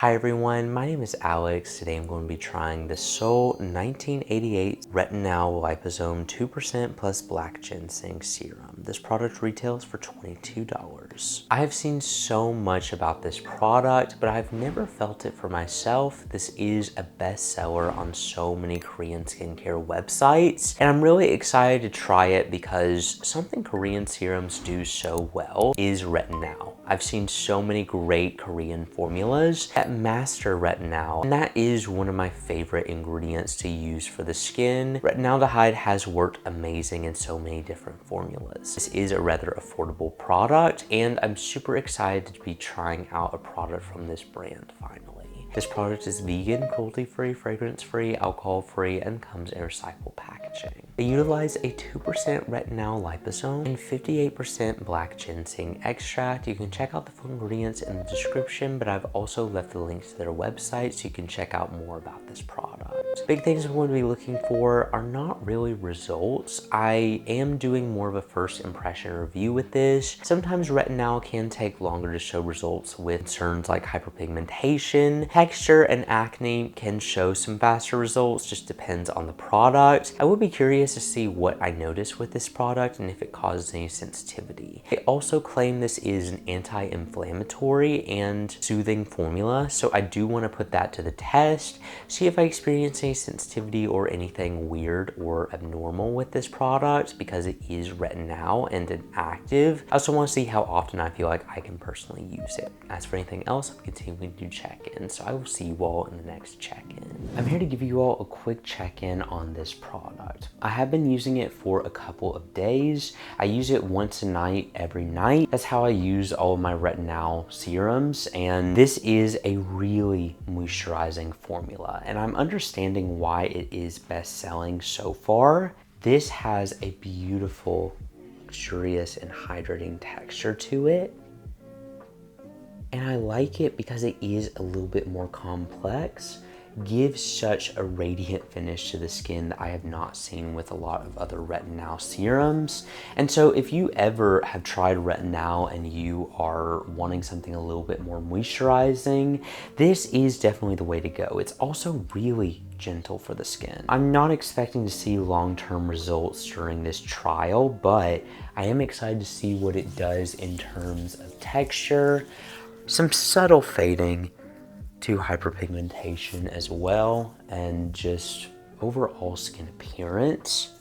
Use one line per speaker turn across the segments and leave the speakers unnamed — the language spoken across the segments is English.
Hi everyone, my name is Alex. Today I'm going to be trying the seoul1988 Retinal liposome 2% plus black ginseng serum. This product retails for $22. I have seen so much about this product, but I've never felt it for myself. This is a bestseller on so many Korean skincare websites, and I'm really excited to try it because something Korean serums do so well is Retinal. I've seen so many great Korean formulas that master Retinal, and that is one of my favorite ingredients to use for the skin. Retinaldehyde has worked amazing in so many different formulas. This is a rather affordable product, and I'm super excited to be trying out a product from this brand finally. This product is vegan, cruelty-free, fragrance-free, alcohol-free, and comes in recycled packaging. They utilize a 2% retinal liposome and 58% black ginseng extract. You can check out the full ingredients in the description, but I've also left the links to their website so you can check out more about this product. Big things I'm going to be looking for are not really results. I am doing more of a first impression review with this. Sometimes retinal can take longer to show results with concerns like hyperpigmentation. Texture and acne can show some faster results, just depends on the product. I would be curious to see what I notice with this product and if it causes any sensitivity. They also claim this is an anti-inflammatory and soothing formula, so I do want to put that to the test, see if I experience any sensitivity or anything weird or abnormal with this product because it is retinal and an active. I also want to see how often I feel like I can personally use it. As for anything else, I'm continuing to do check-ins, so I will see you all in the next check-in. I'm here to give you all a quick check-in on this product. I have been using it for a couple of days. I use it once a night, every night. That's how I use all of my retinal serums, and this is a really moisturizing formula, and I'm understanding why it is best-selling so far. This has a beautiful, luxurious, and hydrating texture to it. And I like it because it is a little bit more complex, gives such a radiant finish to the skin that I have not seen with a lot of other retinal serums. And so if you ever have tried retinal and you are wanting something a little bit more moisturizing, this is definitely the way to go. It's also really gentle for the skin. I'm not expecting to see long-term results during this trial, but I am excited to see what it does in terms of texture, some subtle fading to hyperpigmentation as well, and just overall skin appearance.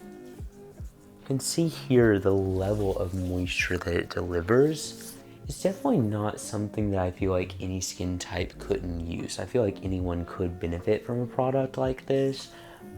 You can see here the level of moisture that it delivers. It's definitely not something that I feel like any skin type couldn't use. I feel like anyone could benefit from a product like this,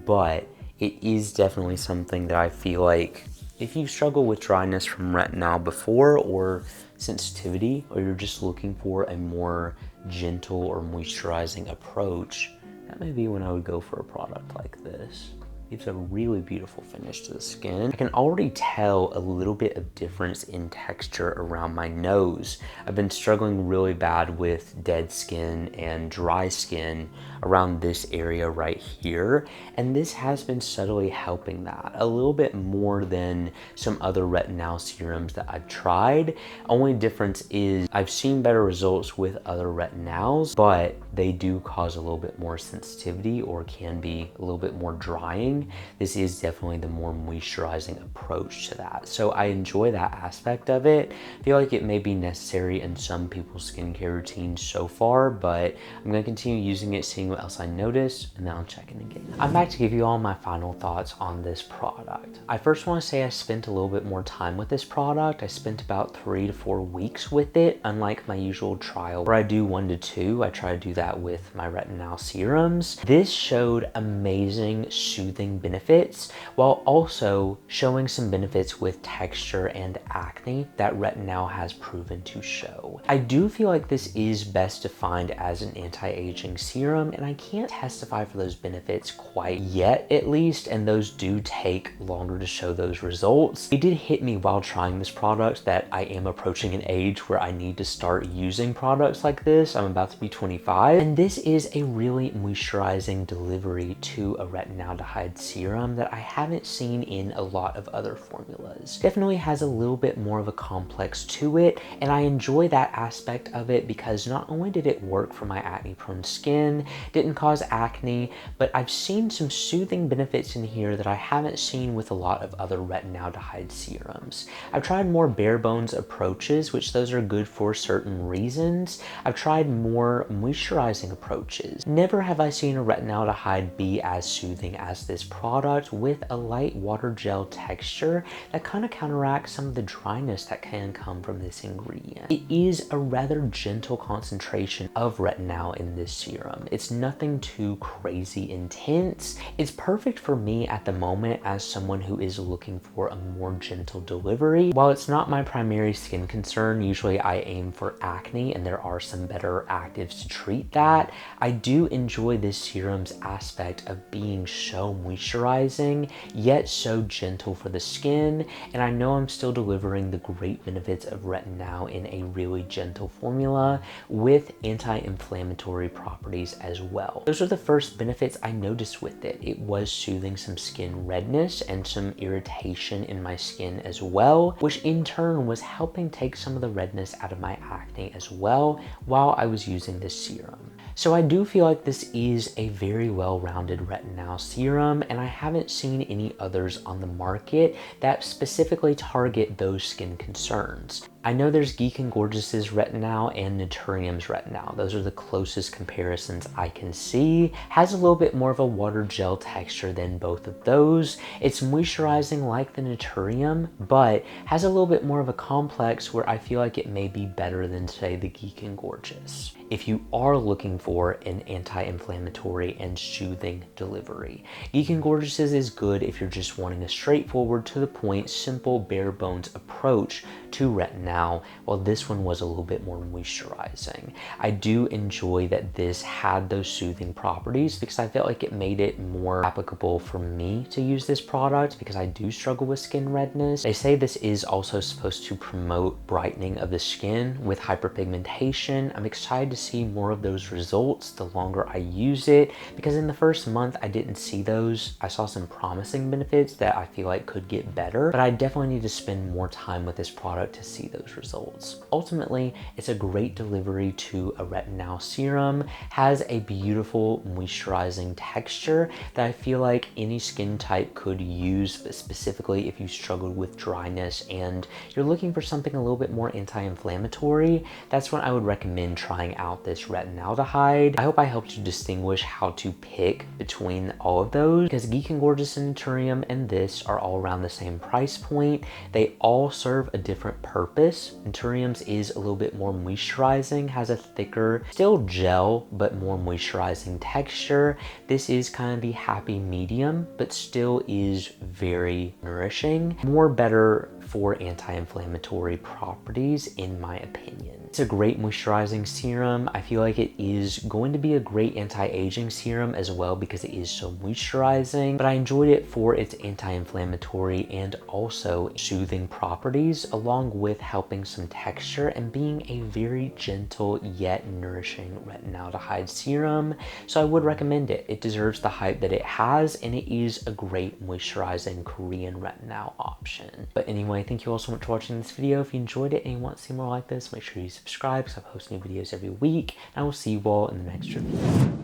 but it is definitely something that I feel like if you struggle with dryness from retinal before or sensitivity, or you're just looking for a more gentle or moisturizing approach, that may be when I would go for a product like this. Gives a really beautiful finish to the skin. I can already tell a little bit of difference in texture around my nose. I've been struggling really bad with dead skin and dry skin around this area right here, and this has been subtly helping that a little bit more than some other retinal serums that I've tried. Only difference is I've seen better results with other retinals, but they do cause a little bit more sensitivity or can be a little bit more drying. This is definitely the more moisturizing approach to that. So I enjoy that aspect of it. I feel like it may be necessary in some people's skincare routines so far, but I'm gonna continue using it, seeing what else I notice, and then I'll check in again. I'm back to give you all my final thoughts on this product. I first wanna say I spent a little bit more time with this product. I spent about 3 to 4 weeks with it, unlike my usual trial where I do 1 to 2. I try to do that with my retinal serums. This showed amazing soothing benefits while also showing some benefits with texture and acne that retinal has proven to show. I do feel like this is best defined as an anti-aging serum, and I can't testify for those benefits quite yet, at least, and those do take longer to show those results. It did hit me while trying this product that I am approaching an age where I need to start using products like this. I'm about to be 25, 5. And this is a really moisturizing delivery to a retinaldehyde serum that I haven't seen in a lot of other formulas. Definitely has a little bit more of a complex to it, and I enjoy that aspect of it because not only did it work for my acne prone skin, didn't cause acne, but I've seen some soothing benefits in here that I haven't seen with a lot of other retinaldehyde serums. I've tried more bare bones approaches, which those are good for certain reasons. I've tried more moisturizing approaches. Never have I seen a retinaldehyde be as soothing as this product with a light water gel texture that kind of counteracts some of the dryness that can come from this ingredient. It is a rather gentle concentration of retinal in this serum. It's nothing too crazy intense. It's perfect for me at the moment as someone who is looking for a more gentle delivery. While it's not my primary skin concern, usually I aim for acne and there are some better actives to treat that. I do enjoy this serum's aspect of being so moisturizing, yet so gentle for the skin, and I know I'm still delivering the great benefits of retinal in a really gentle formula with anti-inflammatory properties as well. Those are the first benefits I noticed with it. It was soothing some skin redness and some irritation in my skin as well, which in turn was helping take some of the redness out of my acne as well while I was using this serum. So I do feel like this is a very well-rounded retinal serum, and I haven't seen any others on the market that specifically target those skin concerns. I know there's Geek and Gorgeous's Retinal and Naturium's Retinal. Those are the closest comparisons I can see. Has a little bit more of a water gel texture than both of those. It's moisturizing like the Naturium, but has a little bit more of a complex where I feel like it may be better than, say, the Geek and Gorgeous. If you are looking for an anti-inflammatory and soothing delivery, Geek and Gorgeous's is good if you're just wanting a straightforward, to the point, simple, bare bones approach to retinal, while this one was a little bit more moisturizing. I do enjoy that this had those soothing properties because I felt like it made it more applicable for me to use this product because I do struggle with skin redness. They say this is also supposed to promote brightening of the skin with hyperpigmentation. I'm excited to see more of those results the longer I use it, because in the first month I didn't see those. I saw some promising benefits that I feel like could get better, but I definitely need to spend more time with this product to see those results. Ultimately, it's a great delivery to a retinal serum, has a beautiful moisturizing texture that I feel like any skin type could use, but specifically if you struggle with dryness and you're looking for something a little bit more anti-inflammatory, that's when I would recommend trying out this retinaldehyde. I hope I helped you distinguish how to pick between all of those, because Geek and Gorgeous and Naturium and this are all around the same price point. They all serve a different purpose. Naturium's is a little bit more moisturizing, has a thicker, still gel, but more moisturizing texture. This is kind of the happy medium, but still is very nourishing. More better for anti-inflammatory properties, in my opinion. It's a great moisturizing serum. I feel like it is going to be a great anti-aging serum as well because it is so moisturizing, but I enjoyed it for its anti-inflammatory and also soothing properties, along with helping some texture and being a very gentle yet nourishing retinaldehyde serum. So I would recommend it. It deserves the hype that it has, and it is a great moisturizing Korean retinal option. But anyway, thank you all so much for watching this video. If you enjoyed it and you want to see more like this, make sure you subscribe because I post new videos every week, and I will see you all in the next review.